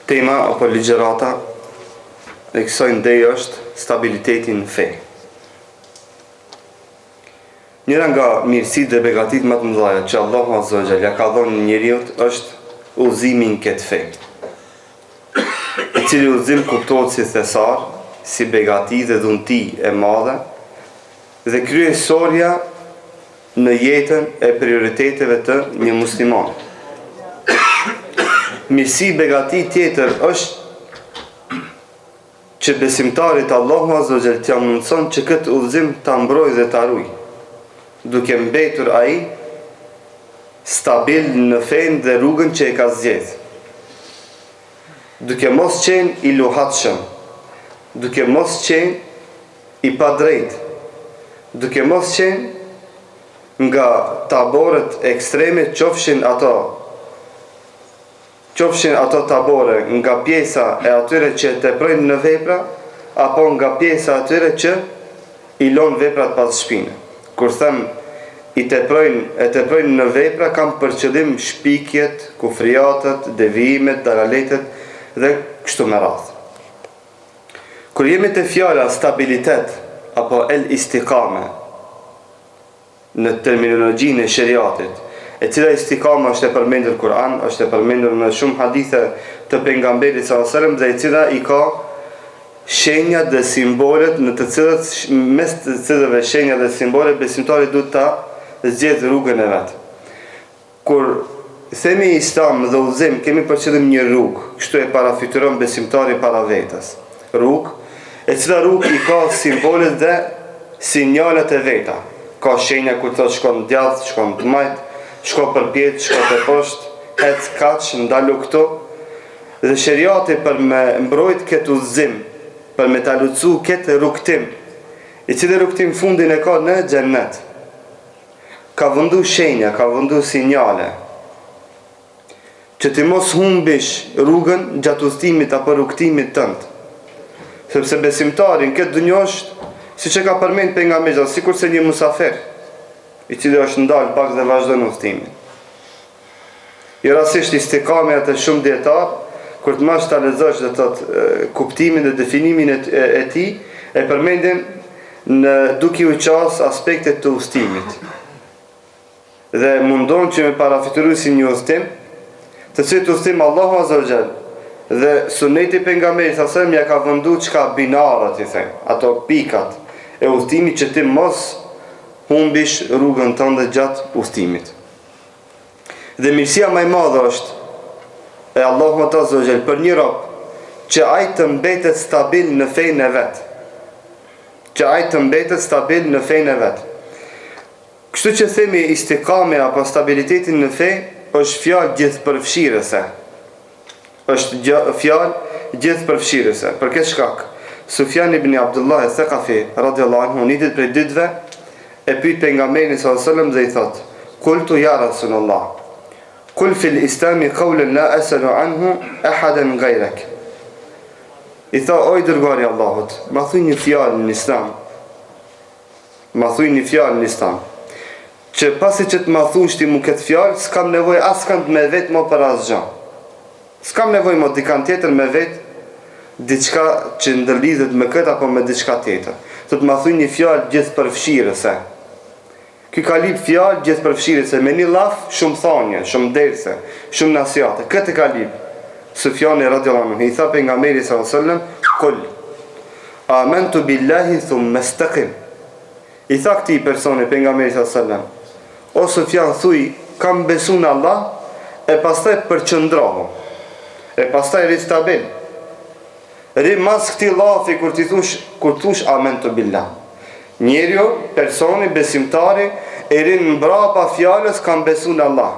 Tema apo ligjërata e kësaj ndej është stabiliteti në fe. Njëra nga mirësitë dhe begatitë më të mëdha që Allahu Azza wa Jalla ka dhënë njeriut është udhëzimi në këtë fe. I cili udhëzim kuptohet si thesar, si begati dhe dhunti e madhe dhe kryesorja në jetën e prioriteteve të një musliman. Mirësi begati tjetër është që besimtarit Allahu Azza wa Jalla t'ia mundson që këtë udhëzim ta mbrojë dhe ta ruajë, duke mbetur ai stabil në fen dhe rrugën që e ka zgjedhur, duke mos qenë i luhatshëm, duke mos qenë i padrejt, duke mos qenë nga taborët ekstreme, qofshin ato tabore nga pjesa e atyre që teprojnë në vepra, apo nga pjesa e atyre që i lën veprat pas shpine. Kur them e teprojnë në vepra, kam për qëllim shpikjet, kufriatet, devijimet, dalaletet dhe kështu me radhë. Kur jemi te fjala stabilitet apo el istikame në terminologjinë e shariatit, e cila istikama është e përmendur në Kur'an, është e përmendur në shumë hadithe të pejgamberit sallallahu alajhi wasallam, dhe e cila i ka shenja dhe simbolet në të cilët, mes të cilëve shenja dhe simbolet, besimtari duhet ta zgjedhë rrugën e vet. Kur themi Islam dhe udhëzim, kemi për qëllim një rrugë, kështu e parafituron besimtari para vetes. Rrugë, e cila rrugë i ka simbolet dhe sinjalet e veta. Ka shenja kur thot shkon djathtë, shkon të majt, shko për pjetë, shko të poshtë, ec kaç, ndalu këto. Dhe shariati për me mbrojt këtë udhëzim, për me ta lucu këtë rrugtim, i cili rrugtim fundin e ka në xhennet, ka vëndu shenja, ka vëndu sinjale, që ti mos humbish rrugën gjatë udhëtimit apo rrugtimit tënd. Sepse besimtari në këtë dunjë është, siç e ka përmend pejgamberi, sikur se një musafir, i cili është ndalë pak dhe vazhdon udhëtimin. I rastisht istikame atë shumë dietar, kur të mash ta lexosh dhe kuptimin dhe definimin e tij, e përmendin duke u qas aspektet të udhëtimit. Dhe mundon që me parafituru si një udhëtim, të cilët udhëtim Allahu Azza wa Jalla dhe suneti pejgamberit sallallahu alajhi wasallam ja ka vëndu çka binarat, i them, ato pikat e udhëtimit që ti mos humbish rrugën tënde gjatë udhëtimit. Dhe mirësia më e madhe është e Allahut Azza wa Jalla për një rob që ai të mbetet stabil në fenë e vet. Që ai të mbetet stabil në fenë e vet. Kështu që themi istikame apo stabilitetin në fe është fjalë gjithëpërfshirëse. Është fjalë gjithëpërfshirëse. Për këtë shkak, Sufjan ibn Abdullah al-Thaqafi radhiyallahu anhu një ditë prej ditëve e pyet pejgamberin sallallahu alajhi wasallam dhe i thot: "Qultu ya Rasulullah, qul fil Islami qawlan la as'alu anhu ahadan ghayrak." I tha: "O i dërguari i Allahut, ma thuaj një fjalë në Islam. Ma thuaj një fjalë në Islam. Që pasi që të ma thuash ti mu këtë fjalë, s'kam nevojë askënd me vetë më për asgjë. S'kam nevojë më dikant tjetër me vetë, diçka që ndërlidhet me këtë apo me diçka tjetër. Të ma thuaj një fjalë gjithëpërfshirëse." Ky ka lip fjalë gjithëpërfshirëse me një llaf, shumë thanje, shumë derse, shumë nasiate. Këtë ka lip Sufjani radhiyallahu anhu. I tha pejgamberit sallallahu alajhi wasallam: "Qul amantu billahi thumma istaqim." I tha këtij personi pejgamberit sallallahu alajhi wasallam: "O Sufjan, thuaj kam besu në Allah, e pastaj përqendrohu. E pastaj ri stabil. Ri mas këtij llafi kur thush amantu billah." Njeriu, personi, besimtari, e rinë mbrapa fjalës kam besu në Allah.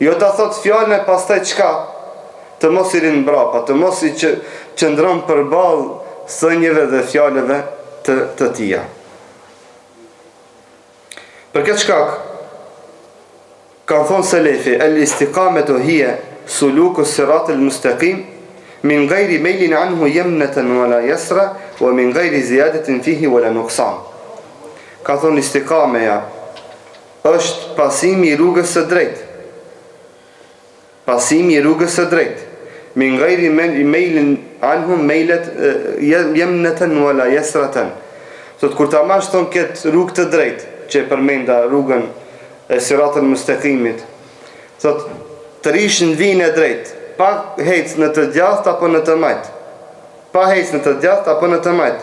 Jo ta thot fjalën e pastaj çka? Të mos i rinë mbrapa, të mos i qëndron përballë thënieve dhe fjalëve të tija. Për këtë shkak, kanë thonë selefi, el istikametu hiya suluku sirat el mustaqim, min gajri mejlin anhu jemneten wala jesra, wa min gajri ziyadetin fihi wala nuksan. Ka thonë istikameja është pasimi i rrugës së drejtë. Pasimi i rrugës së drejtë. min ghairi mailin anhum mailet yamnatan wala yasratan. Sot kur ta mash thon këtë rrugë të drejtë, që e përmenda rrugën e siratën mustaqimit. Sot të rish në vijën e drejtë, pa hec në të djathtë apo në të majt. Pa hec në të djathtë apo në të majt.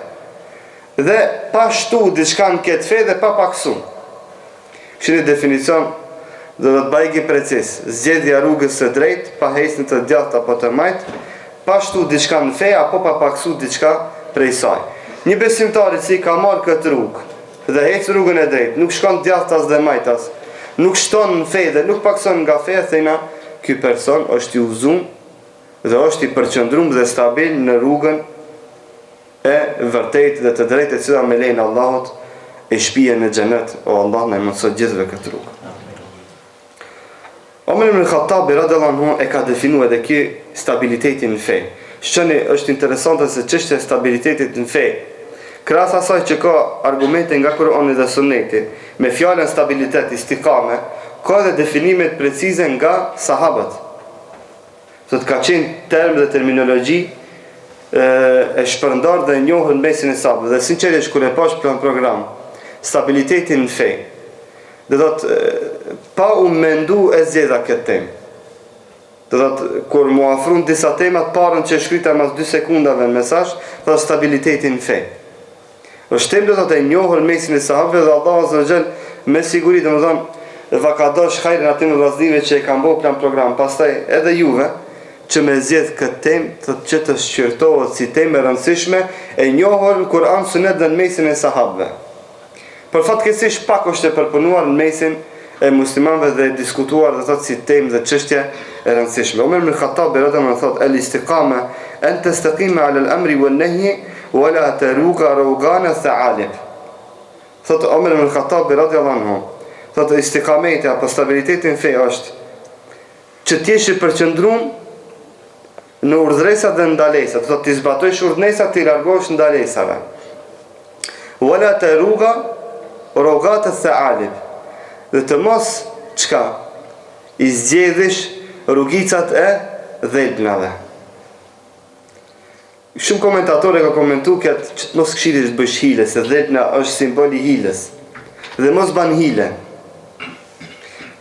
Dhe pa shtu diçka në këtë fe dhe pa paksu. Kështu një definicion do të bëjë precis. Zgjedhja rrugës së drejtë, pa hec në të djathtë apo të majt, pa shtu diçka në fe apo pa paksu diçka prej saj. Një besimtar i cili ka marrë këtë rrugë dhe hec rrugën e drejtë, nuk shkon djathtas dhe majtas, nuk shton në fe dhe nuk pakson nga fe, thëna, ky person është i udhëzuar dhe është i përqendruar dhe stabil në rrugën e vërtetë dhe të drejtë, e cila me lejen e Allahut e shpije në xhenet. O Allah, na mëson gjithëve këtë rrugë. Omer ibn Khattabi radhiyallahu anhu e ka definuar edhe ky stabilitetin në fe. Shqeni është interesante se çështja e stabilitetit në fe, krahas asaj që ka argumente nga Kurani dhe Suneti, me fjalën stabilitet, istikame, ka edhe definime të precize nga sahabët. Sot ka qenë term dhe terminologji e shpërndar dhe njohur në mesin e sahabëve. Dhe sinqerisht kur e pash plan program, stabilitetin në fe, dhe do të pa u mendu e zgjedha këtë temë. Do të kur mu afrun disa temat, parën që shkruajta mas 2 sekundave në mesazh, do stabilitetin në fe. Është temë do të njohur në mesin e sahabëve dhe Allahu azza wa jall me siguri domethënë va ka dosh hajrin aty në vllaznive që e kanë bërë plan program. Pastaj edhe juve që me zgjedh këtë temë, thotë që të shqyrtohet si temë e rëndësishme e njohur në Kur'an, Sunet dhe në mesin e sahabëve. Për fatkeqësisht pak është e përpunuar në mesin e muslimanëve dhe diskutuar dhe thotë si temë dhe çështje e rëndësishme. Omer ibn Khattabi radhiyallahu anhu thotë al-istiqama an tastaqima 'ala al-amri wan-nahyi wala taruqa rawgana tha'alib. Thotë Omer ibn Khattabi radhiyallahu anhu, thotë istiqameti apo stabiliteti në fe është që ti jesh i përqendruar në urdhresat dhe ndalesat, thotë ti zbatojsh urdhnesat, ti largohesh ndalesave. Wala taruqa rawgata tha'alib. Dhe të mos çka i zgjedhësh rrugicat e dhelpnave. Shumë komentatorë ka komentuar këtë që mos këshillit të bësh hile, se dhelpna është simboli hiles. Dhe mos ban hile.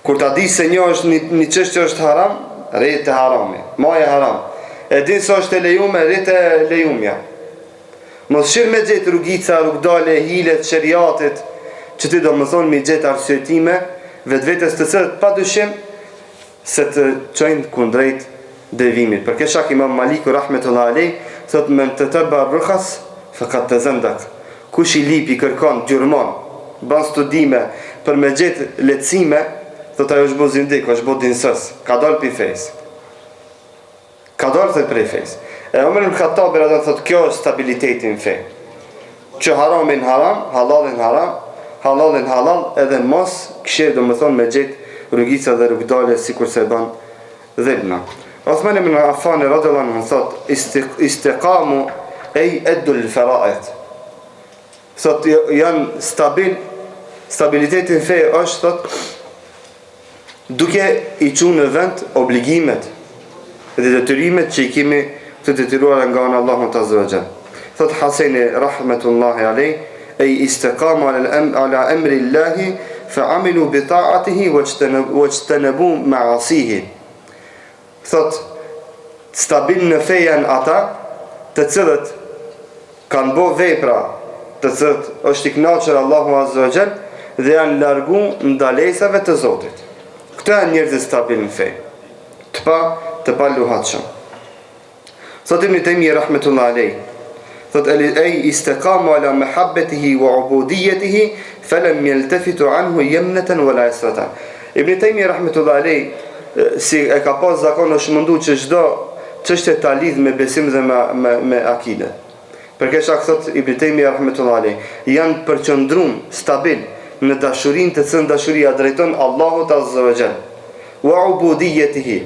Kur ta di se një është një çështje është haram, rrit e harami, maja haram. E din se është e lejuar, rrit e lejumja. Mos shir me gjetë rrugica, rrugdale, hile të shariatit, që ti do më thonë mi gjetë arsyetime vetvetes të cilët padyshim se të çojnë kundrejt devimit. Për këtë shak Imam Maliku rahmetullahi alayh thot men tataba rukhas faqad tazandak. Kush i lipi kërkon gjurmon, ban studime për me gjetë lehtësime, thot ajo është bozindik, është bodinsos, ka dalë pi fejs. Ka dalë të prej fejs. E Omer ibn Khattabi radhiyallahu thot kjo është stabiliteti në fe. Që haramin haram, halalin haram, halalin halal, edhe mos këshirë do më thonë me gjithë rrugica dhe rrugdale si kur se ban dhebna. Uthman ibn Affan radhiyallahu anhu thot istiqamu ej eddu l-fara'id. Thot janë stabilitetin fe është thot duke i qunë në vend obligimet dhe detyrimet që i kemi të detyruar nga anë Allahu azza wa jall. Thot Haseni rahmetullahi alayh أي استقاموا على أمر الله فعملوا بطاعته واجتنبوا معاصيه. Thot stabil në fe janë ata të cilët kanë bërë vepra të cilët është i kënaqur Allahu azza wa jall dhe janë largu ndalesave të Zotit. Këta janë njerëz stabil në fe, të pa luhatshëm. Thot Ibn Taymiyyah rahmetullahi alayh thot ay istaqamu ala mahabbatihi wa ubudiyatihi falam yaltafitu anhu yamnatan wala yasratan. Ibn Taymiyyah rahmetullahi alayh si e ka pas zakon është mundu që çdo çështje ta lidh me besim dhe me akide. Për këtë shkak thot Ibn Taymiyyah rahmetullahi alayh janë përqendruar stabil në dashurinë të cilën dashuria drejton Allahut azza wa jall. Wa ubudiyatihi.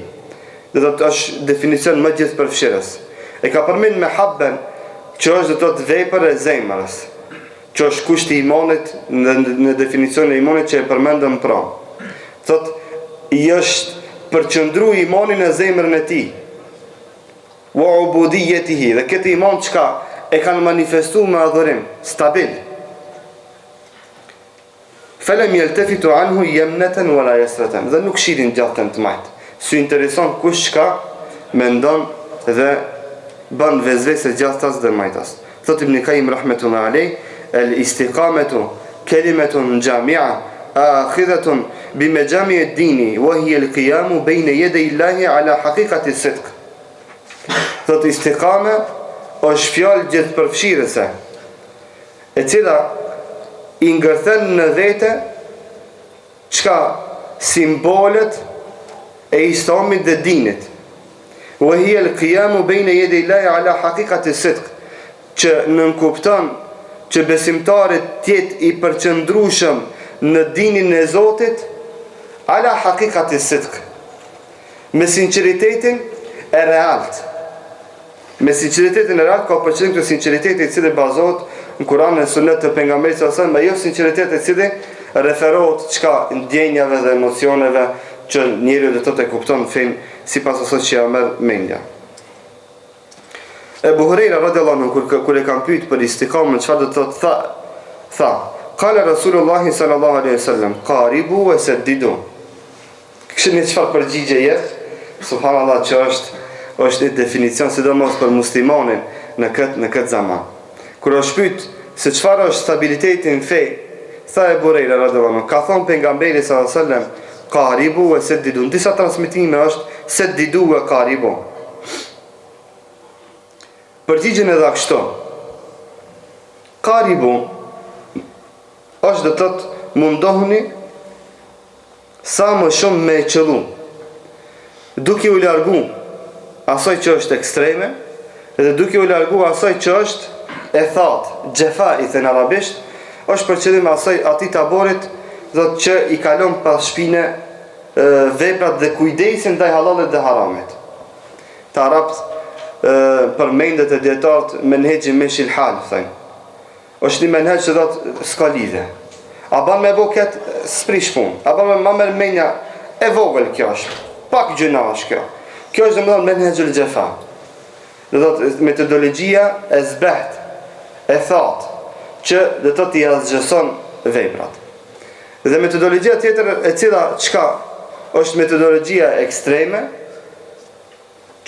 Do të është definicion më gjithëpërfshirës. E ka përmend me habben që është do të vepër e zemrës, që është kushti i imanit në definicionin e imanit që e përmendëm pra. Thot i është përqendruar imani në zemrën e tij. wa ubudiyatihi, dhe këtë iman çka e kanë manifestuar me adhurim stabil. Felem yaltafitu anhu yamnatan wala yasratan, dhe nuk shidin gjatën të majt. Sy intereson kush çka mendon dhe bën vezvese gjastas dhe majtas. Thot Ibn Qayyim rahmetullahi alayh, al-istiqamatu kalimatun jami'a akhidhatun bimajami' ad-dini wa hiya al-qiyam bayna yaday Allahi ala haqiqati as-sidq. Thot istiqama është fjalë gjithëpërfshirëse, e cila i ngërthen në vete çka simbolet e islamit dhe dinit. Wa hiya al-qiyam bayna yaday Allahi ala haqiqati as-sidq, që nënkupton që besimtarit tjetë i përqëndrushëm në dinin e Zotit ala haqiqati as-sidq, me sinceritetin e realt. Me sinceritetin e realt ka përqëllim të sinceriteti i cili bazohet në Kur'an e Sunet të pejgamberit sallallahu alajhi wasallam, jo sinceriteti i cili referohet çka ndjenjave dhe emocioneve që njeriu do të kupton fen sipas asaj që ja merr mendja. Ebu Hurajra radhiyallahu anhu kur e kanë pyet për istiqamën, çfarë do të tha? Qala Rasulullah sallallahu alaihi wasallam, qaribu wa saddidu. Kishte çfarë përgjigje jep? Subhanallahu, që është një definicion sidomos për muslimanin në këtë zaman. Kur është pyet se çfarë është stabiliteti në fe, tha Ebu Hurajra radhiyallahu anhu, ka thonë pejgamberi sallallahu alaihi wasallam, qaribu wa saddidu. Në disa transmetime është saddidu wa qaribu. Përgjigjen edhe kështu. Qaribu është do të thotë mundohuni sa më shumë me qëllu, duke u largu asaj që është ekstreme dhe duke u largu asaj që është e thatë, gjefa i thënë arabisht, është për qëllim asaj atij taborit do të që i kalon pas shpine veprat dhe kujdesin ndaj halalit dhe haramit. Të arabt përmendet e dietarët menhexhi meshil hal thënë. Është një menhex që do të s'ka lidhje. A ban me boket sprish pun, a ban me mamër menja e vogël kjo është, pak gjëna është kjo. Kjo është domethënë menhexhul xhefa. Do të thotë metodologjia e zbeht, e thatë, që do të t'i azgjëson veprat. Dhe metodologjia tjetër e cila çka është metodologjia ekstreme,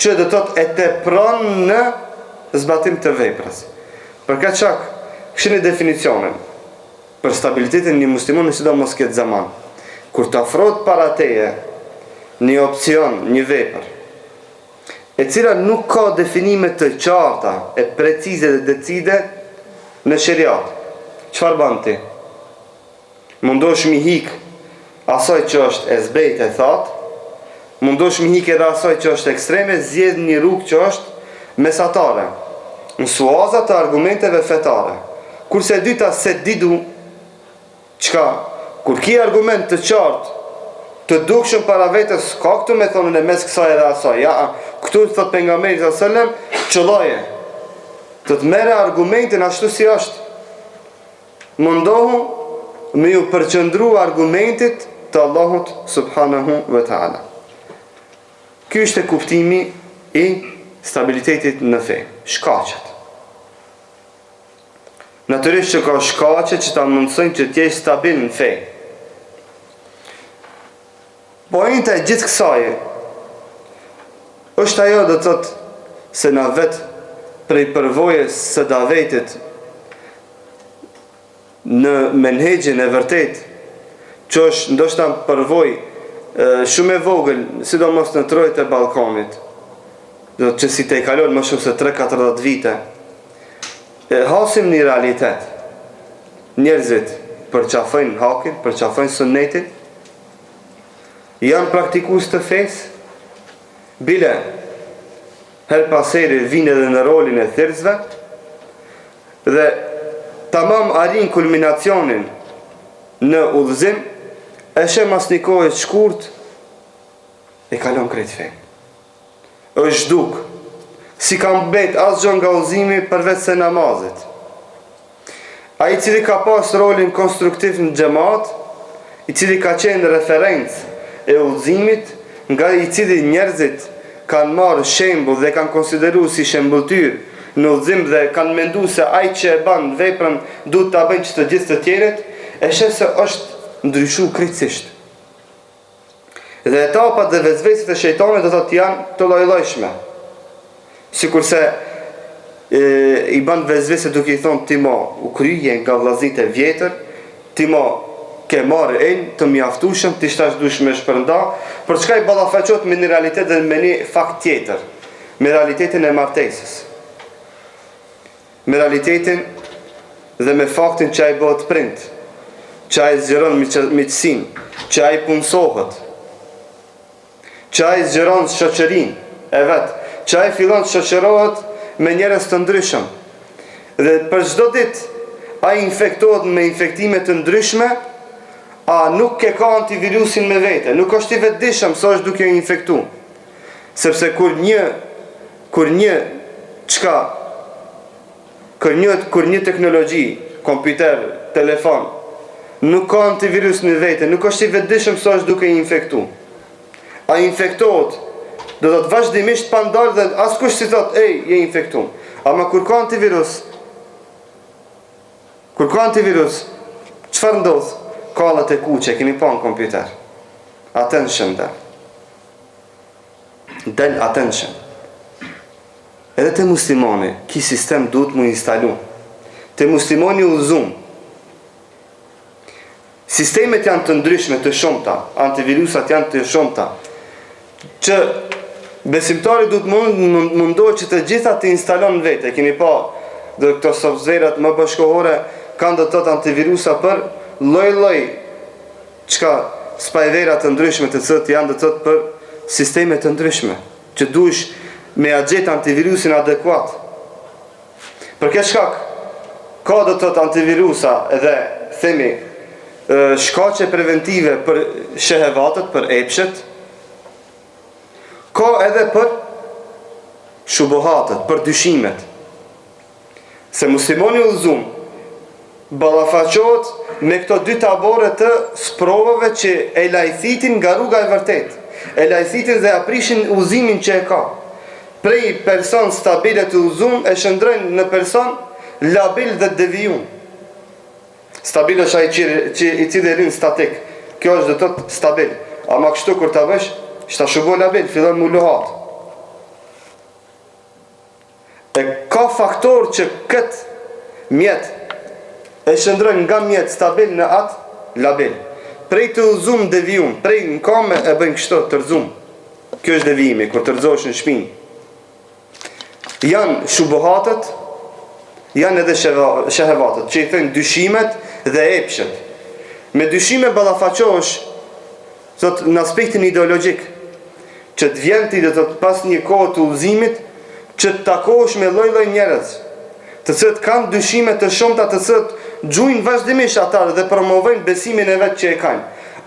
që do të thotë e tepron në zbatim të veprës. Për këtë çak kishte definicionin për stabilitetin një muslimoni, sidomos këtë zaman. Kur të afrohet para teje një opcion, një vepër, e cila nuk ka definime të qarta, e precize dhe decide në sheriat, çfarë bën ti? Mundosh mi hik asaj që është e zbejt e thatë, mundosh mi hik edhe asaj që është ekstreme, zgjedh një rrugë që është mesatare, në suaza të argumenteve fetare. Kurse e dyta se didu, çka, kur ki argument të qartë, të dukshëm para vetës, ka këtu me thonën e mes kësaj edhe asaj, ja, këtu thot pejgamberi sallallahu alajhi wasallam, qëlloje, të të merre argumentin ashtu si është. Mundohu me ju përqëndru argumentit të Allahut subhanahu wa ta'ala. Ky është kuptimi i stabilitetit në fe, shkaqet. Natyrisht që ka shkaqe që ta mundsojnë që t'jesh stabil në fe. Pointa e gjithë kësaj është ajo do të thotë se na vet prej përvojës së davetit në menhexhin e vërtet, që është ndoshta përvojë shumë e vogël, sidomos në trojët e Ballkanit, do të që si te kalon më shumë se 3-40 vite, hasim një realitet. Njerëzit përqafojnë hakin, përqafojnë sunnetin, janë praktikues të fesë, bile her paseri vinë edhe në rolin e thirrësve, dhe tamam arrin kulminacionin në udhëzim, e shem as një kohë të shkurt, e kalon krejt fejnë. Është duk, si kam bet asgjë nga udhëzimi përveç se namazit. Ai i cili ka pas rolin konstruktiv në xhamat, i cili ka qenë referencë e udhëzimit, nga i cili njerëzit kanë marrë shembull dhe kanë konsideruar si shembulltyr në udhëzim dhe kanë menduar se ai që e bën veprën duhet ta bëjnë që të gjithë të tjerët, e sheh se është ndryshuar krejtësisht. Dhe etapat dhe vezvesit e shejtanit do thotë janë të lloj-llojshme. Sikurse i bën vezvese duke i thonë ti mo u kryje nga vllaznitë e vjetër, ti mo ke marrë të mjaftueshëm, ti shtash dush me shpërnda, për çka i ballafaqohet me një realitet dhe me një fakt tjetër, me realitetin e martesës. Me realitetin dhe me faktin që ai bëhet prind, që ai zgjeron miqësinë, që ai punësohet, që ai zgjeron shoqërinë e vet, që ai fillon të shoqërohet me njerëz të ndryshëm. Dhe për çdo ditë ai infektohet me infektime të ndryshme, a nuk e ka antivirusin me vete, nuk është i vetëdijshëm se është duke infektu. Sepse kur një teknologji, kompjuter, telefon, nuk ka antivirus në vete, nuk është i vetëdijshëm se është duke infektu. A infektohet, do të vazhdimisht pa ndalë dhe askush si thot, je infektuar. Ama kur ka antivirus, çfarë ndodh? Kallat e kuqe, keni pa në kompjuter. Attention del. Del attention. Edhe te muslimani, ki sistem duhet mu instalu. Te muslimani udhëzum. Sistemet janë të ndryshme, të shumta, antivirusat janë të shumta, që besimtari duhet mundohet që të gjitha të instalon vete. Keni pa, dhe këto softverat më bashkohore kanë do të thotë antivirusa për lloj-lloj spajvera të ndryshme të cilët janë do të thotë për sisteme të ndryshme, që duhesh me agjet antivirusin adekuat. Për këtë shkak, ka do të thotë antivirusa edhe themi shkaqe preventive për shehevatet, për epshet, ka edhe për shubuhatet, për dyshimet. Se muslimoni udhëzum ballafaqohet me këto dy tabore të sprovave që e lajthitin nga rruga e vërtet, e lajthitin dhe aprishin udhëzimin që e ka. Prej person stabil të udhëzum e shndrojnë në person labil dhe devijum. Stabil është ai që i cili rin statik. Kjo është do të thotë stabil. Ama kështu kur ta vesh, shta shubo labil, fillon mu luhat. E ka faktor që këtë mjet e shndrojnë nga mjet stabil në atë labil. Prej të udhëzum devijum, prej në kame e bëjnë kështu të rëzum. Kjo është devijimi, kur të rëzosh në shpinë. Janë shubuhatet, janë edhe shehevatet, që i thënë dyshimet dhe epshet. Me dyshime ballafaqohesh në aspektin ideologjik, që të vjen ti dhe të pas një kohë të udhëzimit, që të takohesh me lloj-lloj njerëz, të cilët kanë dyshime të shumta, të cilët gjujnë vazhdimisht ata dhe promovojnë besimin e vet që e kanë.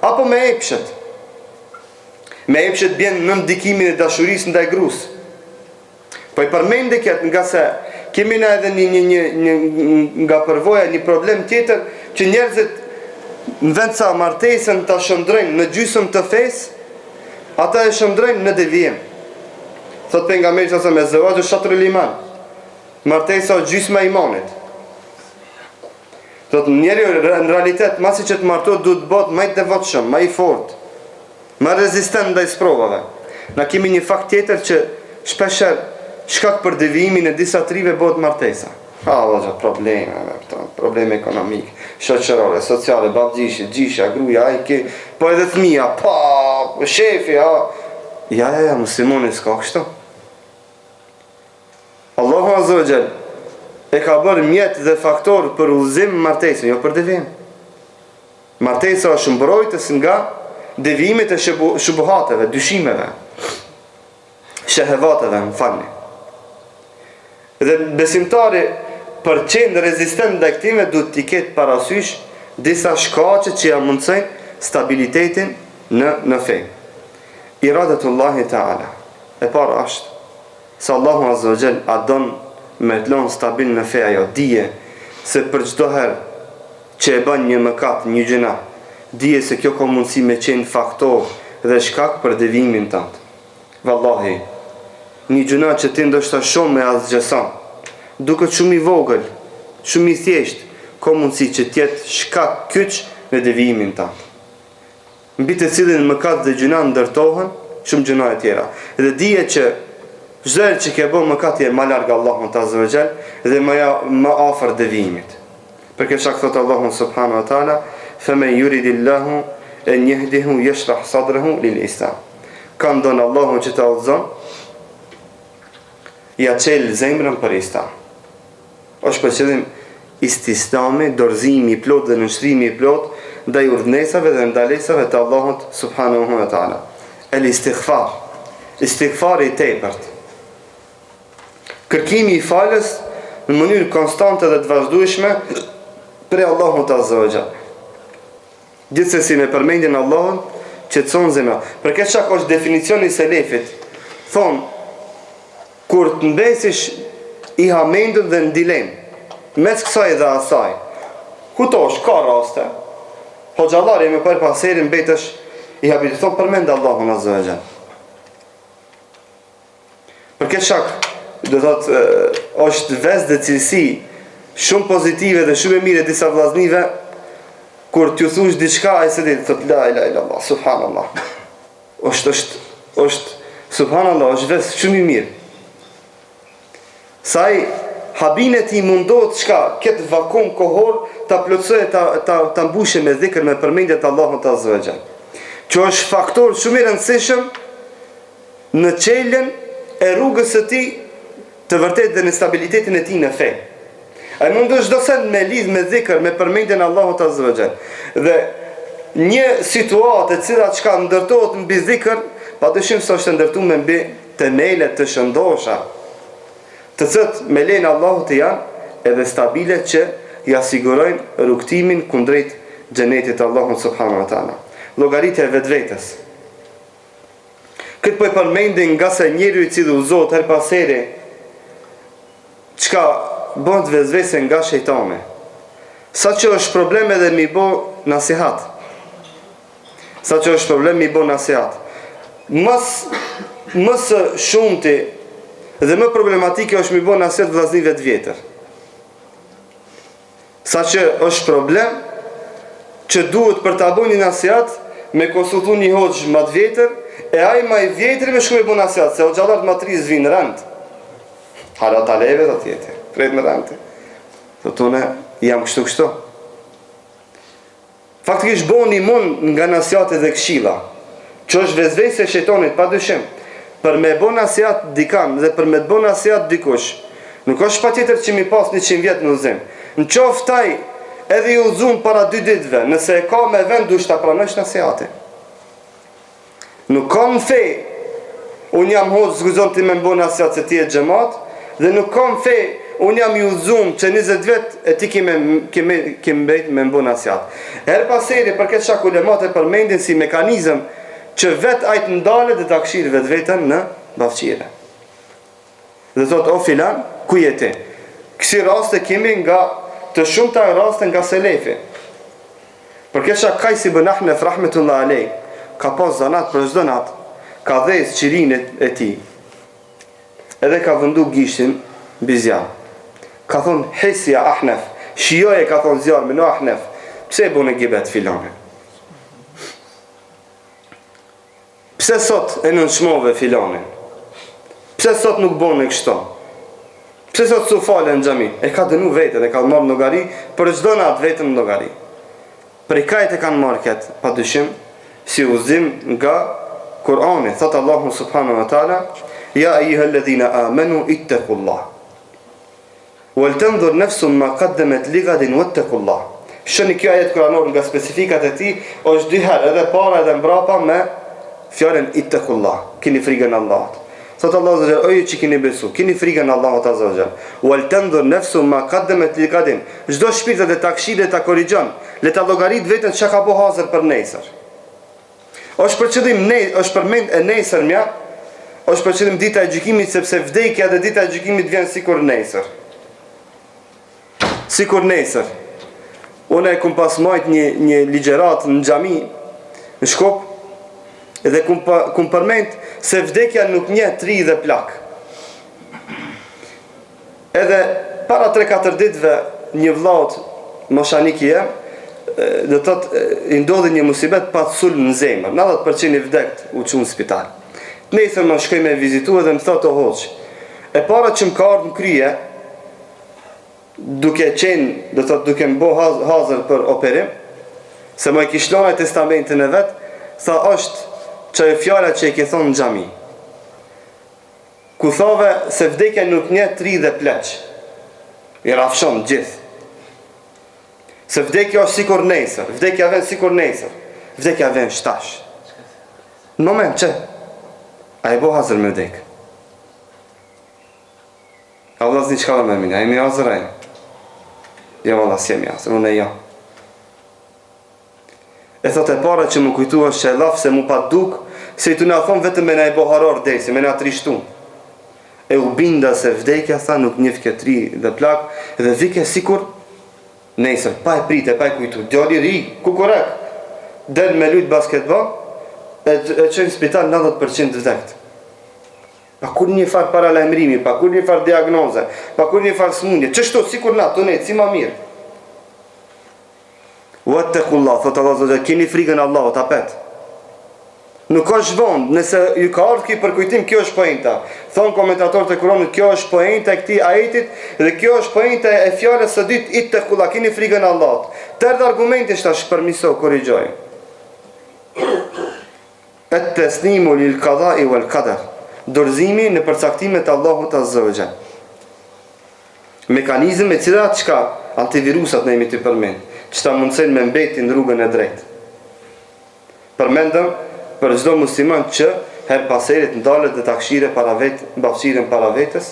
Apo me epshet. Me epshet bjen në ndikimin e dashurisë ndaj gruas. Po i përmendë këtë nga se kemi na edhe një nga përvoja një problem tjetër që njerëzit në vend sa martesën ta shndrojnë në gjysmë të fesë, ata e shndrojnë në devijim. Thot pejgamberi sa me zëvajë shatrul iman. Martesa është gjysma e imanit. Thot njeriu në realitet masi që të martohet duhet të bëhet më i devotshëm, më i fortë, më rezistent ndaj sprovave. Na kemi një fakt tjetër që shpeshherë shkak për devijimin e disa trive bëhet martesa. Probleme ekonomike, shoqërore, sociale, babgjishje, gjishja, gruaja, po edhe fëmia, shefi, Ja, muslimoni s'ka kështu. Allahu Azza wa Jall e ka bërë mjet dhe faktor për udhëzim martesën, jo për devijim. Martesa është mbrojtës nga devijimet e shubuhateve, dyshimeve, shehevateve, më falni. Dhe besimtari për qenë rezistent ndaj këtyre duhet t'i ketë parasysh disa shkaqe që ja mundsojnë stabilitetin në fe. Iradatullahi Ta'ala. E para është se Allahu Azza wa Jall a don me të lënë stabil në fe ajo, dije se për çdo herë që e bën një mëkat, një gjuna, dije se kjo ka mundësi me qenë faktor dhe shkak për devijimin tënd. Vallahi, një gjuna që ti ndoshta shumë me asgjëson, duket shumë i vogël, shumë i thjesht, ka mundësi që tjetë shkak kyç në devijimin ta. Mbi të cilin mëkat dhe gjuna ndërtohen shumë gjuna e tjera. Dhe dije që çdo herë që ke bën mëkat je më larg Allahut azza wa jall dhe më afër devijimit. Për këtë shkak thot Allahu subhanahu wa taala, "Faman yuridillahu an yahdihu yashrah sadrahu lil-islam." Kan don Allahu që ta udhëzon, ja çel zemrën për Islam. Është për qëllim istislami, dorëzimi i plot dhe nënshtrimi i plot ndaj urdhnesave dhe ndalesave të Allahut subhanahu wa taala. El-istighfar, istighfari i tepërt. Kërkimi i falës në mënyrë konstante dhe të vazhdueshme për Allahut azza wa jall. Gjithsesi me përmendjen e Allahut qetëson zemra. Për këtë shkak është definicioni i selefit. Thonë, kur të mbesish i hamendur dhe në dilemë, mes kësaj dhe asaj, kutosh, ka raste, hoxhallari me për paseri mbetësh i habiliton përmend Allahun azza wa jall. Për këtë shkak, do thotë, është vezë dhe cilësi shumë pozitive dhe shumë e mire disa vllaznive, kur t'ju thush diçka ai se di thot la ilaha illallah subhanallah. Është subhanallah, është vezë shumë i mirë. Saj habine ti mundohet çka këtë vakum kohor ta plotësoj ta mbushë me dhikr me përmendje të Allahut azza wa jall. Që është faktor shumë i rëndësishëm në çeljen e rrugës së tij të vërtetë dhe në stabilitetin e tij në fe. Ai mundosh çdo sen me lidh me dhikr me përmendjen e Allahut azza wa jall. Dhe një situatë e cila çka ndërtohet mbi dhikr, padyshim se është ndërtuar me mbi temele të shëndosha, të cilët me lejen e Allahut janë edhe stabile që ja sigurojnë rrugtimin kundrejt xhenetit të Allahut subhanahu wa taala. Llogaritja e vetvetes. Këtë po e përmendin nga se njeriu i cili udhëzohet her pas here, çka bën të vezvese nga shejtani. Sa që është problem edhe mi bo nasihat. Sa që është problem mi bo nasihat. Mësë shumëti dhe më problematike është mi bo nasihat vllaznive të vjetër. Sa që është problem që duhet për ta bënë një nasihat me konsultu një hoxh më të vjetër, e ai më i vjetër me shku me bo nasihat, se hoxhallar të matrizë vinë rënd. Hala taleve të tjetë, krejt në rënd. Të tone, jam kështu. Faktikisht bëni mund nga nasihatet dhe këshilla, që është vezvese e shejtanit padyshim. Për me bë nasihat dikam dhe për me të bë nasihat dikush, nuk është patjetër që mi pas 100 vjet në udhëzim. Në qoftë ai edhe i udhëzum para 2 ditëve, nëse e ka me vend dush ta pranosh nasihatin. Nuk kam fe, unë jam hoxh zguzon ti me bë nasihat se ti e xhamat, dhe nuk kam fe, unë jam i udhëzum që 20 vjet e ti kemi mbet me bë nasihat. Her pas here për këtë shak ulemat e përmendin si mekanizëm që vetë ajtë ndalet dhe të akshirë vetë vetën në bafqire. Dhe thot, o filan, ku jeti? Kësi raste kemi nga të shumta raste nga selefi. Për kesha kaj si bën Ahnef rahmetullah alej, ka pas zanat për çdo natë, ka dhejës qirinit e ti, edhe ka vëndu gishtin bizjar. Ka thonë, hisja Ahnef, shijoje ka thonë zjarë, me no Ahnef, pse e bune gjibet filanin? Pse sot e nënshmove filanin? Pse sot nuk bone kështo? Pse sot su fale në xhami? E ka dënu vetën, e ka marrë llogari për çdo natë vetën në llogari. Për i kajt e kanë marrë këtë, padyshim, si udhëzim nga Kur'ani. Thot Allahu subhanahu wa taala, ja ayyuhalladhina amanu ittaqullah. Wal tanzur nafsun ma qaddamat lighadin wattaqullah. Shoni kjo ajet kuranor nga specifikat e tij është 2 herë, edhe para edhe mbrapa me fjalën ittaqullah. Keni frikën e Allahut. Thot Allahu azza wa jalla, oje që keni besu, keni frikën e Allahut azza wa jalla. Wal tanzur nafsun ma qaddamat lighadin. Çdo shpirt që ta këshillet ta korrigjon, le ta llogarit veten çka ka bëu hazër për nesër. Është për qëllim është përmend e nesërmja, është për qëllim dita e gjykimit, sepse vdekja dhe dita e gjykimit vjen sikur nesër. Sikur nesër. Unë e kum pas majt një ligjerat në xhami në Shkop, edhe kum përmend se vdekja nuk njeh tri dhe plak. Edhe para 3-4 ditëve një vllaut moshanik i jem, do të thotë i ndodhi një musibet pa sulm në zemër. 90% i vdekt u çu në spital. Nesër më shkoj me vizitu edhe më thotë o hoç. E para që më ka ardhur në krye, duke qenë, do të thotë duke më bë hazër për operim, se më e kish lënë testamentin e vet, sa është çajo fjala që e ke thonë në xhami. Ku thove se vdekja nuk nje tri dhe pleq. I rafshon gjithë. Se vdekja është sikur nesër, vdekja vjen sikur nesër, vdekja vjen shtash. Në moment që a e bo hazër me vdek. A vëllaz një qka dhe me minja, a e mi hazër a e? Jo vëllaz jemi hazër, unë e jo. E thot e para që më kujtu është që e laf se mu pa duk, se i të nga thonë vetëm me na e bo harar desi, me na trishtu. E u binda se vdekja tha nuk njëf ke tri dhe plak, dhe vike sikur nesër, pa e prite, pa e kujtu, djali ri, kukurek, del me lujt basketball, e qenë spital 90% vdekt. Pa kur një farë paralajmërimi, pa kur një farë diagnoze, pa kur një farë smundje, qështu, sikur na, të nejtë, si ma mirë. Wattaqullah, thot Allah Zotja, keni frikën Allah, tapet. Nuk është vonë, nëse ju ka ardhur ki përkujtim, kjo është poenta. Thonë komentatorët e Kuranit, kjo është poenta e këtij ajetit dhe kjo është poenta e fjalës së dytë ittaqullah, keni frikën Allahut. Tërë argumenti është tash përmiso korrigjoj. At-taslimu lil qada'i wal qadar. Dorëzimi në përcaktimet e Allahut Azza wa Jall. Mekanizëm me cilat çka antivirusat ne jemi të përmend, çta mundsen me mbeti në rrugën e drejtë. Përmendëm për çdo musliman që her paserit ndalet dhe ta këshire bafësiren para vetës,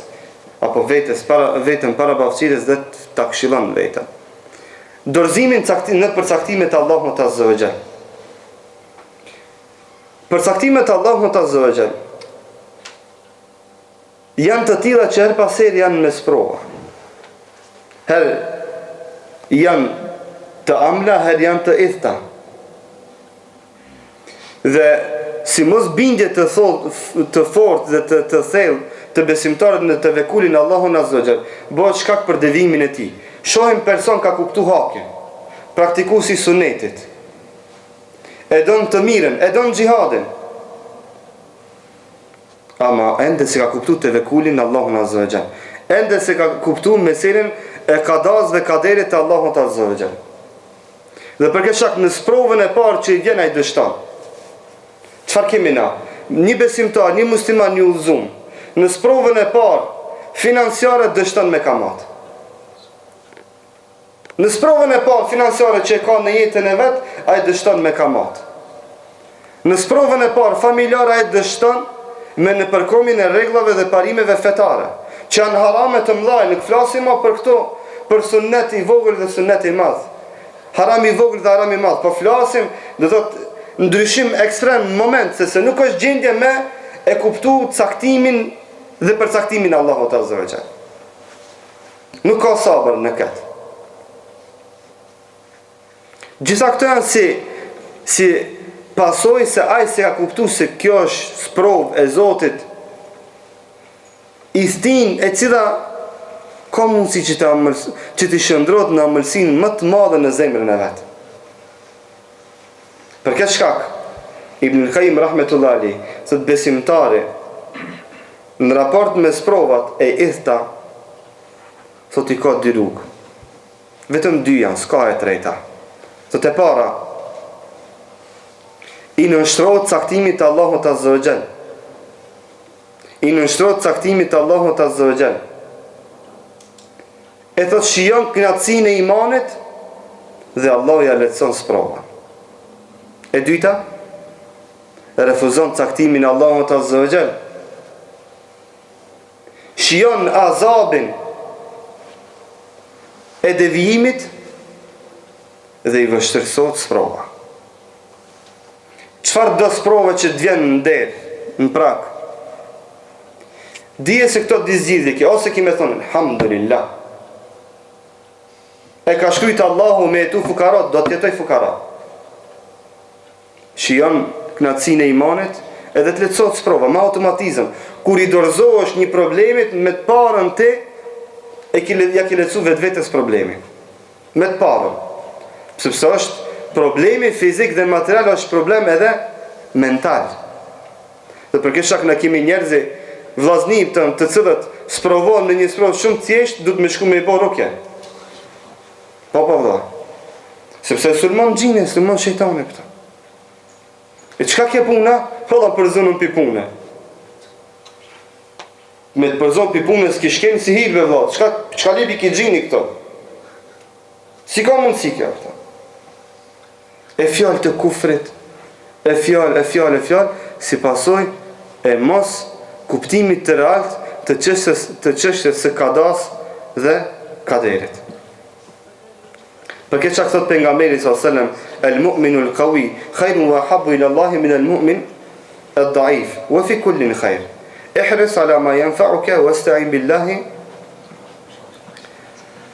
apo vetën para bafësires dhe ta këshillon vetën. Dorëzimin në përcaktimet Allahut Azza wa Jall. Përcaktimet Allahut Azza wa Jall janë të tilla që her paseri janë me sprova. Her janë të amla, her janë të ithta. Dhe si mos bindje të fort dhe të thellë të besimtarët në të vekulin Allahun Azza wa Jall, bëhet shkak për devimin e tij. Shohim person ka kuptu hakin, praktikuesi sunetit, e don të mirën, e don xhihadin, ama ende se ka kuptu të vekulin Allahun Azza wa Jall, ende se ka kuptu meselën e kadaz dhe kaderit të Allahut Azza wa Jall. Dhe për këtë shkak në sprovën e parë që i vjen ai dështon. Çfarë kemi na? Një besimtar, një musliman i udhëzuar, në sprovën e parë financiare dështon me kamat. Në sprovën e parë financiare që e ka në jetën e vet, ai dështon me kamat. Në sprovën e parë familjare ai dështon me në përkomin e rregullave dhe parimeve fetare, që janë harame të mëdha, nuk flasim më për këto, për sunnet i vogël dhe sunnet i madh. Haram i vogël dhe haram i madh, po flasim, do thotë ndryshim ekstrem në moment, se nuk është gjendje me e kuptu caktimin dhe përcaktimin Allahut Azza wa Jall. Nuk ka sabër në këtë. Gjitha këto janë si pasojë se ai se ka kuptu se kjo është sprovë e Zotit, istin e cila ka mundësi që të shëndrot në amëlsin më të madhe në zemrën e vetë. Për këtë shkak, Ibn al-Qayyim rahmetullahi alayhi, se besimtari në raport me sprovat e ithta, thot i ka dy rrugë. Vetëm dy janë, s'ka e treta. Thot e para, i nënshtrohet caktimit të Allahut Azza wa Jall. I nënshtrohet caktimit të Allahut Azza wa Jall. E thot shijon kënaqësinë e imanit dhe Allah ja lehtëson sprova. E dyta, refuzon caktimin e Allahut Azza wa Jall. Shijon azabin e devijimit dhe i vështirësohet sprova. Çfarë do sprova që të vjen në der, në prak? Dije se këto dizgjidhje ke, ose ki me thonë, alhamdulillah. E ka shkrujt Allahu me jetu fukarat, do të jetoj fukarat. Shijon kënaqësinë e imanit edhe të lehtësohet sprova me automatizëm. Kur i dorëzohesh një problemit me të parën ti ja ki lecu vetës problemi. Me të parën. Sepse është problemi fizik dhe material, është problem edhe mental. Dhe për këtë shkak na kemi njerëzi vllaznip të cilët sprovojnë në një sprovë shumë thjesht, duhet me shku me i bë rukje. Po valla. Sepse sulmon xhini, sulmon shejtani këta. E çka ke puna? Holla për zonën pi pune. Me të përzon pi pune s'ki shken si hirve valla. Çka lipi ki xhini këto? Si ka mundësi kjo këta? E fjalë të kufrit, e fjalë, si pasoj e mos kuptimit të realt të çështjes së kadas dhe kaderit. Për këtë çka thot pejgamberi sallallahu alajhi wasallam, el-mu'minu al-qawi khayrun wa habbu ila Allah min al-mu'min ad-da'if wa fi kullin khair. Ihris ala ma yanfa'uka wasta'in billahi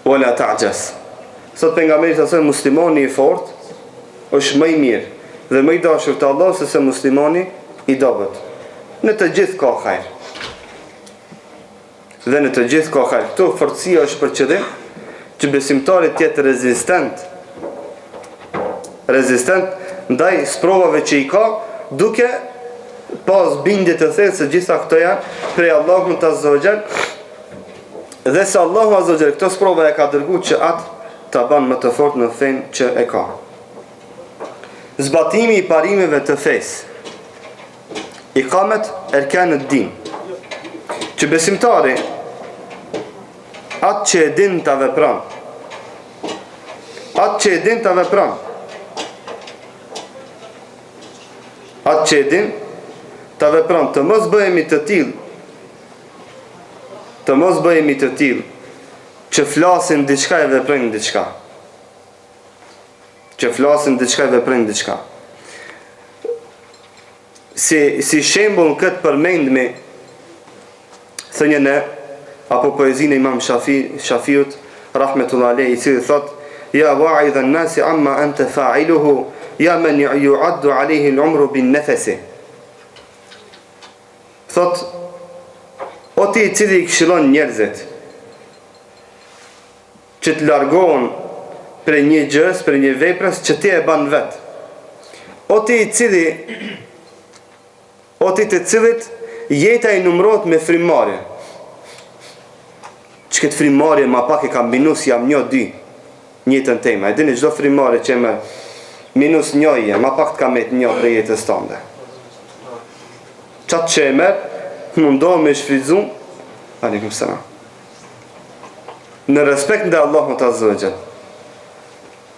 wa la ta'jas. Thot pejgamberi sallallahu alajhi wasallam, muslimani i fortë është më i mirë dhe më i dashur te Allah se muslimani i dobët. Në të gjithë ka hajër. Dhe në të gjithë ka hajër. Këto fortësia është për qëllim që besimtari të jetë rezistent ndaj sprovave që i ka, duke pas bindje të thellë se gjitha këto janë prej Allahut azza wa jall, dhe se Allahu azza wa jall këto sprova e ka dërguar që atë ta bën më të fortë në fenë që e ka. Zbatimi i parimeve të fesë. Iqamet erkanët din. Që besimtari atë që e din të vepran. Atë që e din të vepran. Atë që e din të vepran. Të mos bëhemi të tillë. Të mos bëhemi të tillë që flasin diçka e veprojnë diçka. Që flasin diçka e veprojnë diçka. Si shembull këtë përmendmi thënjën e apo poezinë e Imam Shafiut rahmetullahi alayhi, i cili thot: "Ya wa'idha an-nasi amma anta fa'iluhu, ya man yu'addu 'alayhi al-'umru bin-nafasi." Thot: o ti i cili i këshillon njerëzit që të largohen për një gjës, për një veprës që ti e ban vet. O ti të cilit jeta i numërohet me frymëmarrje. Që këtë frymëmarrje ma pak e kam minus jam 1-2 njëtën tema. E dini çdo frymëmarrje që me minus 1 ma pak të kam met 1 për jetës tënde. Qatë që e merë mundohë me shfrizu aleikum selam në respekt ndaj Allahut azza wa jall.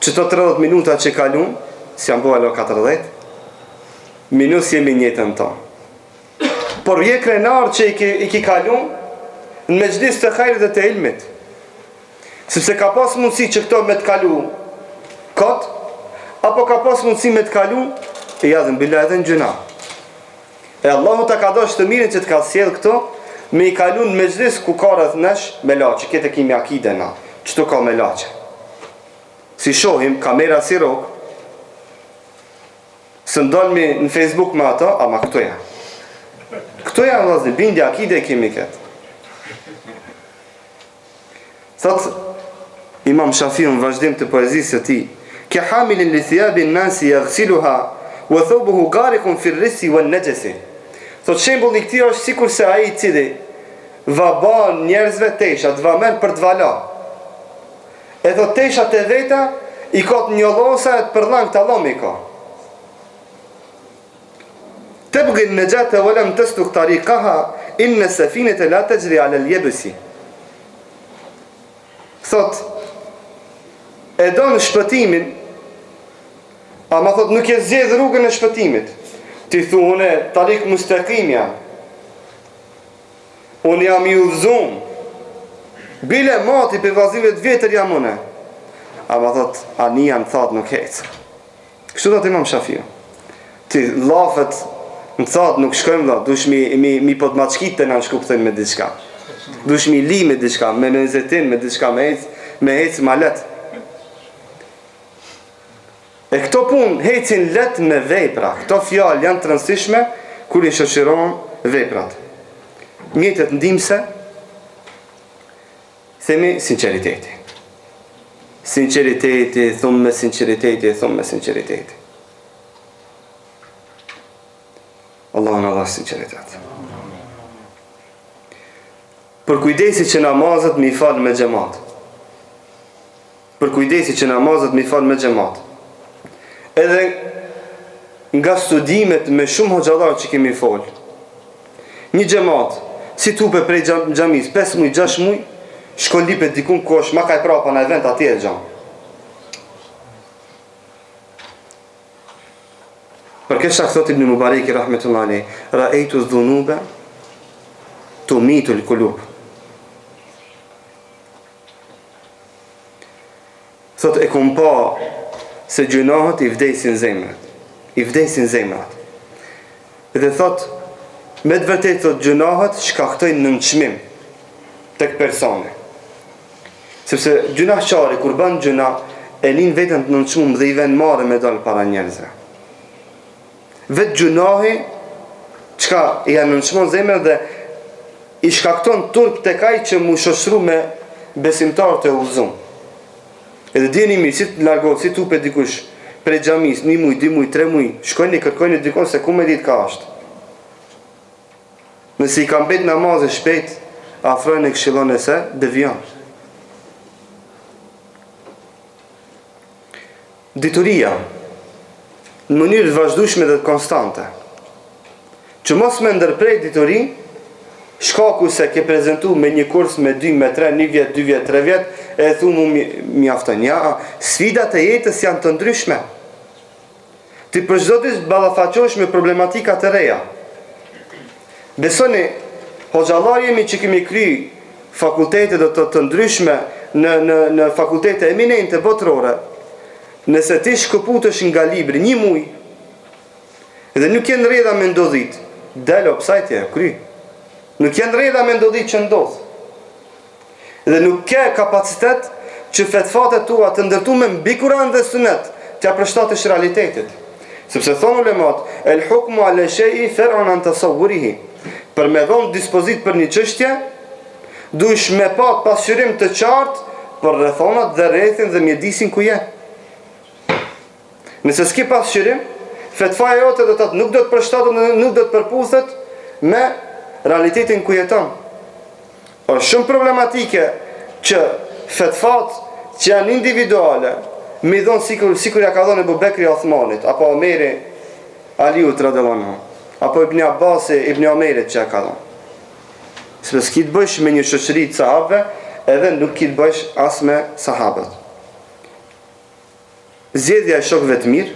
Që të 30 minuta që kalun, si janë bëha lo 40, minus jemi njëtën ta. Por je krenar që i ki kalun në mexhlis të hajrit dhe të ilmit. Sepse ka pas mundësi që këto me të kalu kot, apo ka pas mundësi me të kalu e jadën bila edhe në gjuna. E Allahu ta ka dosh të mirën që të ka sjell këto me i kalu në mexhlis ku ka rreth nesh me laçe. Kete kimi akide na, qëtu ka me laçe. Si shohim, kamera si rok, së ndolmi në Facebook me ato, ama këto janë. Këto janë vëzni, bindja akide e kemi këtë. Thot, Imam Shafiu në vazhdim të poezisë të ti, ke hamilin li thiyabin nasi yaghsiluha wa thubuhu gharikun fi rrisi wa najasi. Thot, shembulli i këtij është sikur se ai i cili va ban njerëzve tesha, të va merr për të vala. E thot, teshat e veta i ka të njollosa e të përlang të allom i ka. Tebghi an-najata wa lam tasluk tariqaha inna safinata la tajri 'ala al-yabsi. Thot, e do në shpëtimin, ama thot nuk e zgjedh rrugën e shpëtimit. Ti thu une tariq mustaqim jam. Unë jam i udhëzum. Bile mati për vazive të vjetër jam une. Ama thot, anijan thot nuk hecë. Kështu do të Imam Shafiu. Ti lafet në thot nuk shkojmë dhe, dush mi pot ma qkite në shkupten me diçka. Dush mi li me diçka, me menzetin, me diçka, me hecë ma let. E këto pun hecin let me vepra. Këto fjallë janë të rëndësishme kur i shoqëron veprat. Mjetet ndimse, themi sinceriteti. Sinceriteti, thumë me sinceriteti, thumë me sinceriteti. Allah në dha sinceritet. Për kujdesi që namazet mi falë me xhamat. Për kujdesi që namazet mi falë me xhamat. Edhe nga studimet me shumë hoxhallar që kemi folë, një xhamat, si tupe prej xhamis, 5 muj, 6 muj, shkon lipet dikun ku është ma ka e prapa në event atje e xham. Për kësha thot Ibn Mubareki rahmetullahi alayhi, ra'aytu dhunuba tumitu al-qulub. Thot e kum pa se gjunahët i vdesin zemrat. I vdesin zemrat. Dhe thot, me të vërtet thot gjunahët shkaktojnë nënçmim tek personi. Sepse gjunahçari kur bën gjunah e lin veten të nënçmum dhe i vën marrë me dal para njerëzve. Vetë gjunahi çka i nënçmon zemrën dhe i shkakton turp tek ai që mu shoshru me besimtarët e udhëzum. Edhe dini mirë, si të largohet, si tupe dikush prej xhamis, 1 muj, 2 muj, 3 muj, shkojnë kërkojnë dikon se ku me ditë ka ashtë. Nëse i kam bet namaz e shpejt, afrojnë e këshillon e se, devion. Dituria, në mënyrë të vazhdueshme dhe të konstante, që mos me ndërprej dituri, shkaku se ke prezentu me një kurs me 2, me 3, 1 vjet, 2 vjet, 3 vjet, e thu mu mjafton. Ja, sfidat e jetës janë të ndryshme. Ti për çdo ditë ballafaqohesh me problematika të reja. Besoni, hoxhallar jemi që kemi kry fakultete të ndryshme në fakultete eminente botërore. Nëse ti shkëputesh nga libri 1 muj, dhe nuk jenë rreda me ndodhit, dalo psajtje, kry. Nuk jenë rreda me ndodhit që ndodh. Dhe nuk ke kapacitet që fetfatet tua të ndërtume mbi Kur'an dhe Sunet, t'ja përshtatesh realitetit. Sepse thonë ulemat, el hukmu ala shay'i far'un an tasawwurihi. Për me dhonë dispozit për një çështje, duhesh me pat pasqyrim të qartë për rrethonat dhe rrethin dhe mjedisin ku je. Nëse s'ke pasqyrim, fetfaja jote do të thotë nuk do të përshtatet, nuk do të përputhet me realitetin ku jeton. Është shumë problematike që fetfat që janë individuale mi dhonë sikur ja ka dhonë Ebu Bekri Othmanit, apo Omeri Aliut radhiyallahu anhu, apo Ibn Abbasi Ibn Omerit që ja ka dhonë. Sepse s'ki të bësh me një shoqëri të sahabëve, edhe nuk ki të bësh as me sahabët. Zgjedhja e shokëve të mirë,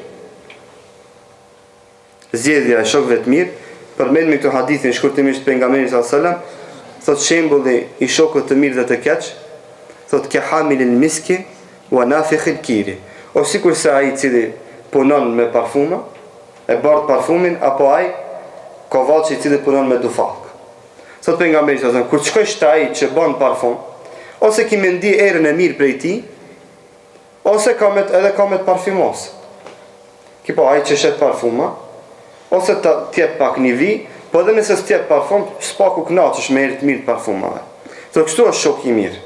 zgjedhja e shokëve të mirë, përmendni këto hadithin shkurtimisht pejgamberit sallallahu alajhi wasallam, thot shembulli i shokut të mirë dhe të keq, thot ke hamilil miski wa nafikhil kiri. O sikur se ai i cili punon me parfuma, e bart parfumin, apo ai kovaçi i cili punon me dufak. Thot pejgamberi sallallahu alajhi wasallam, kur shkosh te ai që bën parfum, ose ki mendi erën e mirë prej tij, ose edhe ka me të parfumos. Ki po ai që shet parfuma, ose të tjep pak një vi, po edhe nëse s'tjep parfum, s'paku knaqësh me erë të mirë të parfumave. Thot kështu është shoku i mirë.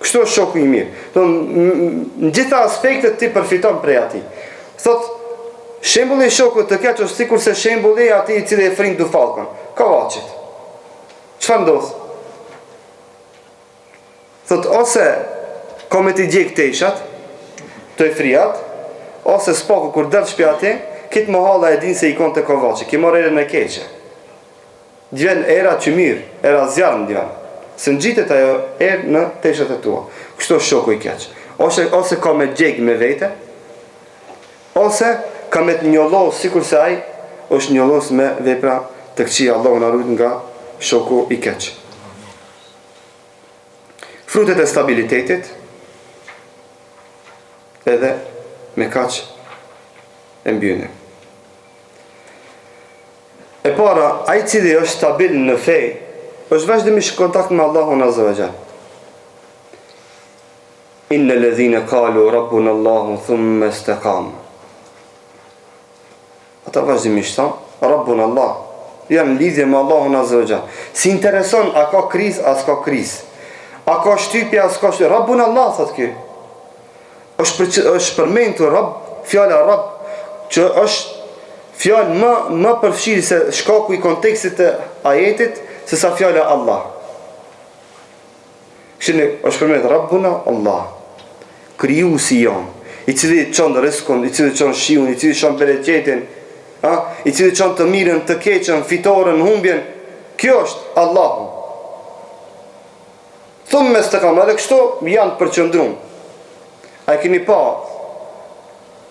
Kështu është shoku i mirë. Në gjitha aspektet ti përfiton prej atij. Thot, shembulli i shokut të keq është sikur se shembulli i atij i cili e frin dufallkën, kavaçit. Çfarë ndodh? Thot, ose ka me t'i gjek teshat, të e friat, ose s'paku kur del shpi ati, kitë më halla e din se i konë të kavaçi, ki marrë erën e keqe. Djen era që mirë, era zjarën djen. Se në gjitet ajo erë në teshat e tua. Kështu është shoku i keq. Ose ka me gjek me vete, ose ka me të njollos, sikur se ai është njollos me vepra të këqija. Allahu na ruaj nga shoku i keq. Frutet e stabilitetit, edhe me kaq e mbjene. E para, ai cili është stabil në fej, është vazhdimisht kontakt me Allahun azza wa jall. Inna alladhina qalu rabbuna Allahu thumma istaqamu. Ata vazhdimisht thonë rabbuna Allah, janë lidhje me Allahun azza wa jall. Si intereson a ka krizë, as ka krizë. A ka shtypja, s'ka shtypja? Rabbun Allah, thot ky. Është përmendur Rabb, fjala Rabb, që është fjalë më përfshirë se shkaku i kontekstit të ajetit, se sa fjala Allah. Shini, është përmendur Rabbuna Allah, krijuesi jon, i cili çon rrezikun, i cili çon shiun, i cili çon bereqetin, i cili çon të mirën, të keqen, fitoren, humbjen. Kjo është Allahu. Thumë me stakam, edhe kështu janë përqëndrum. A keni pa,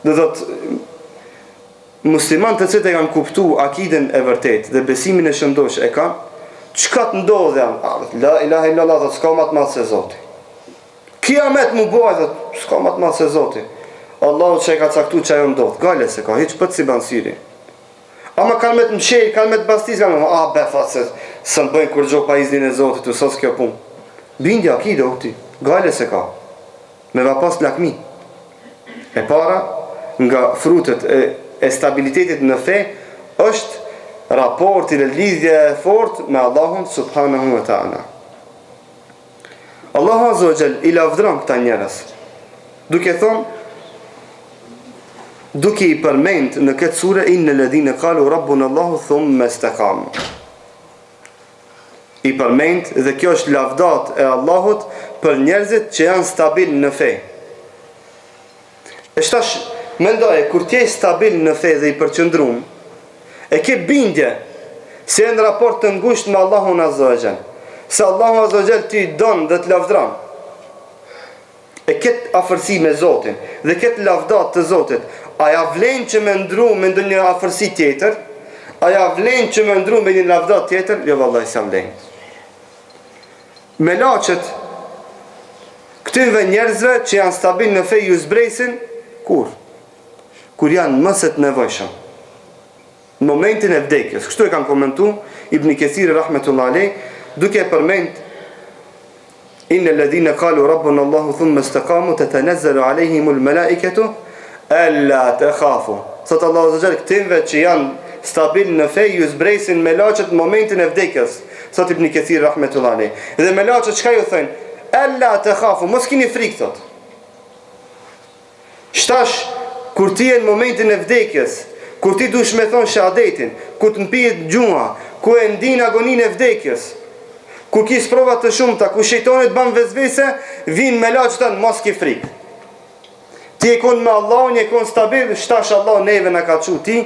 dhe dhëtë, musliman të cilët e kanë kuptu akiden e vërtet dhe besimin e shëndosh e kanë, qëka të ndodhe janë? La ilaha illallah, dhe s'ka matë madhë se Zoti. Kiamet mu boj, dhe s'ka matë madhë se Zoti. Allahu që e ka caktu që ajo ndodhë, gale se ka, hiç pëtë si bansiri. Ama kanë me të mshej, kanë me të bastis, kanë me befa se së në bëjnë kur gjo pa iznin e Zotit, u sos kjo pun. Bindja, akide, ukti, gale se ka, me vapas lakmi. E para, nga frutet e stabilitetit në fe, është raporti dhe lidhje e fort me Allahun subhanahu wa ta'ala. Allahu azza wa jall i lavdron këta njerëz, duke thonë, duke i përmend në këtë sure innal ladhina qalu rabbuna Allahu thumma istaqamu. I përmend dhe kjo është lavdat e Allahut për njerëzit që janë stabil në fe. E shtash mendoje, kur t'je stabil në fe dhe i përqëndrum, e ke bindje se e në raport të ngusht me Allahun azza wa jall, se Allahu azza wa jall ti don dhe të lavdron. E këtë afërsi me Zotin dhe këtë lavdat të Zotit, aja vlen që me ndru me ndë një afërsi tjetër? Aja vlen që me ndru me një lavdat tjetër? Jo, vallaj, sa vlen. Me laqet këtyve njerëzve që janë stabil në fej ju zbresin, kur janë mëset nevojshëm, në momentin e vdekjes. Kështu e kanë komentu Ibn Kathir rahmetullah alej, duke përmend innal ladhina qalu rabbuna Allahu thumma istaqamu tatanazzalu alejhimul malaikatu alla takhafu. Sot Allahu azza jall këtyve që janë stabil në fe ju zbresin me laqet në momentin e vdekjes. Sot Ibn Kathir rahmetullah alej. Dhe me laqet çka ju thënë? Alla takhafu, mos keni frikë thot. Shtash kur ti je në momentin e vdekjes, kur ti dush me thonë shahadetin, kur të mpijet gjua, ku e ndin agoninë e vdekjes, kur ki sprovat të shumta, ku shejtani të ban vezvese, vin me laqet mos ki frikë. Ti e kon me Allahun, e kon stabil, shtash Allah neve na ka çu ti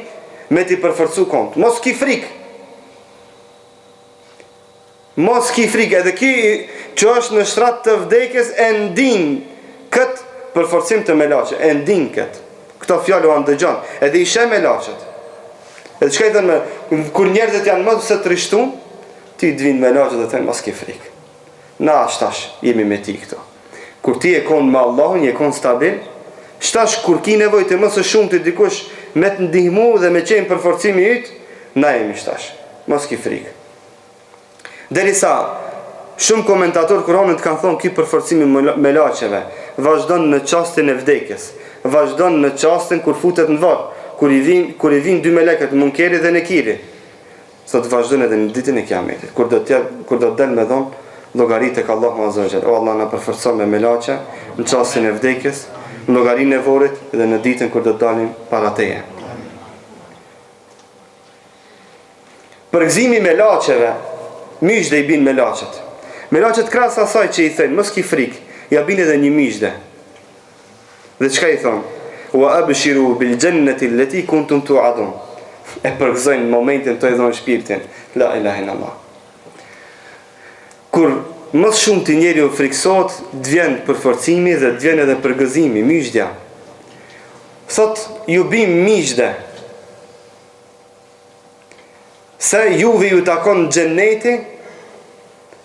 me ti përforcu kont. Mos ki frikë. Mos ki frikë, edhe ki që është në shtrat të vdekjes e ndin këtë përforcim të me laqet, e ndin këtë. Këto fjalë u ndëgjon, edhe i sheh me laqet. Edhe çka i thënë me, kur njerëzit janë më se trishtum, ti të vinë me laqet dhe thënë mos ki frikë. Na shtash jemi me ti këto. Kur ti e kon me Allahun, je kon stabil, shtash kur ki nevojë të më së shumti dikush me të ndihmu dhe me qenë përforcimi yt, na jemi shtash. Mos ki frikë. Derisa shumë komentatorë Kuranit kanë thonë ky përforcimi me laqeve vazhdon në çastin e vdekjes, vazhdon në çastin kur futet në varr, kur i vin dy melekët, Munkeri dhe Nekiri. Sot vazhdon edhe në ditën e Kiametit, kur do të del me dhon llogaritë tek Allahu azza wa jall. O Allah na përforcon me laqe në çastin e vdekjes, në llogarinë e varrit dhe në ditën kur do të dalim para teje. Përgëzimi me laqeve, myshde i bin me laqet. Me laqet krahas asaj që i thënë, mos ki frikë, ja bin edhe një myshde. Dhe çka i thonë? Wa abshiru bil jannati allati kuntum tu'adun. E përgëzojnë momentin të i dhonë shpirtin. La ilaha illallah. Kur mos shumë të njeri u friksot, dvjen përforcimi dhe dvjen edhe përgëzimi, myshdja. Thot, ju bim myshde. Se juve ju takon xheneti,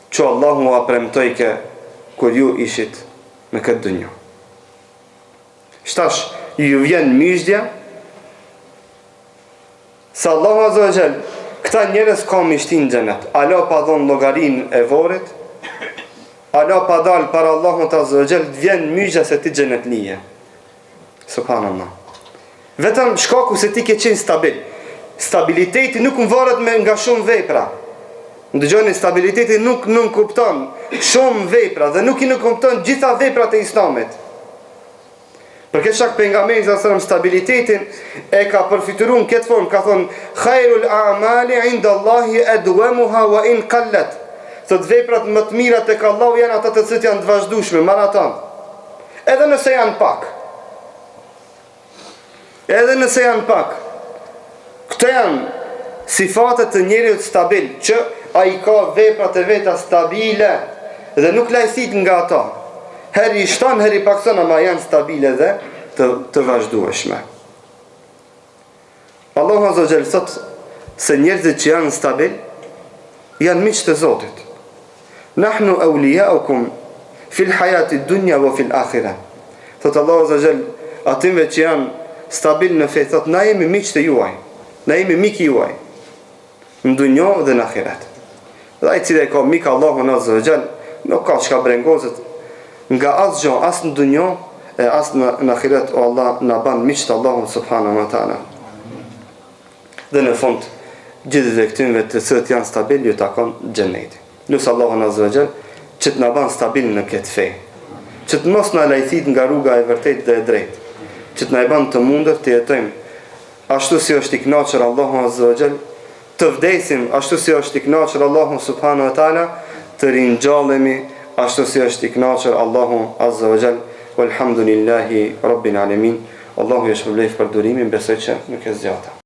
që Allahu a premtojke kur ju ishit në këtë dënjë. Shtash, ju vjen myshdja, se Allahu azza wa jall, këta njerëz ka mishtin në xhenet. Ala pa dhon llogarin e varrit, ala pa dal para Allahut azza wa jall, vjen myshdja se ti xhenet lije. Subhanallah. Vetëm shkaku se ti ke qenë stabil. Stabiliteti nuk varet nga shumë vepra. Ndëgjoni, stabiliteti nuk kupton shumë vepra dhe nuk i kupton gjitha veprat e Islamit. Për këtë shkak pejgamberi sallallahu alajhi wasallam stabilitetin e ka përfituar në këtë formë, ka thonë khairul a'mali 'inda Allahi adwamuha wa in qallat. Sot veprat më të mira tek Allahu janë ato të cilat janë të vazhdueshme, maraton. Edhe nëse janë pak. Edhe nëse janë pak. Këto janë sifatet të njeriut stabil, që ai ka veprat e veta stabile dhe nuk lajthit nga ata. Heri shton, heri pakson, ama janë stabile dhe të vazhdueshme. Allahu azza wa jall thot se njerëzit që janë stabil janë miq të Zotit. Nahnu awliyaukum fil hayati dunya wa fil akhirah. Thot Allahu azza wa jall atyve që janë stabil në fe, thot na jemi miq të juaj. Na jemi mik i juaj në dunjë dhe në ahiret. Dhe ai cili ka mik Allahun azza wa jall nuk ka çka brengozet nga asgjë, as në dunjë e as në ahiret. O Allah na ban miq të Allahut subhanahu wa taala. Dhe në fund gjithë këtyre të cilët janë stabil ju takon xheneti. Lutë Allahun azza wa jall që të na ban stabil në këtë fe, që të mos na lajthit nga rruga e vërtetë dhe e drejtë, që të na e ban të mundur të jetojmë ashtu si është i kënaqur Allahu azza wa jall, të vdesim ashtu si është i kënaqur Allahu subhanahu wa taala, të ringjallemi ashtu si është i kënaqur Allahu azza wa jall. Walhamdulillahi rabbil alamin. Allahu ju shpëlbej për durimin, besoj që nuk e zgjata.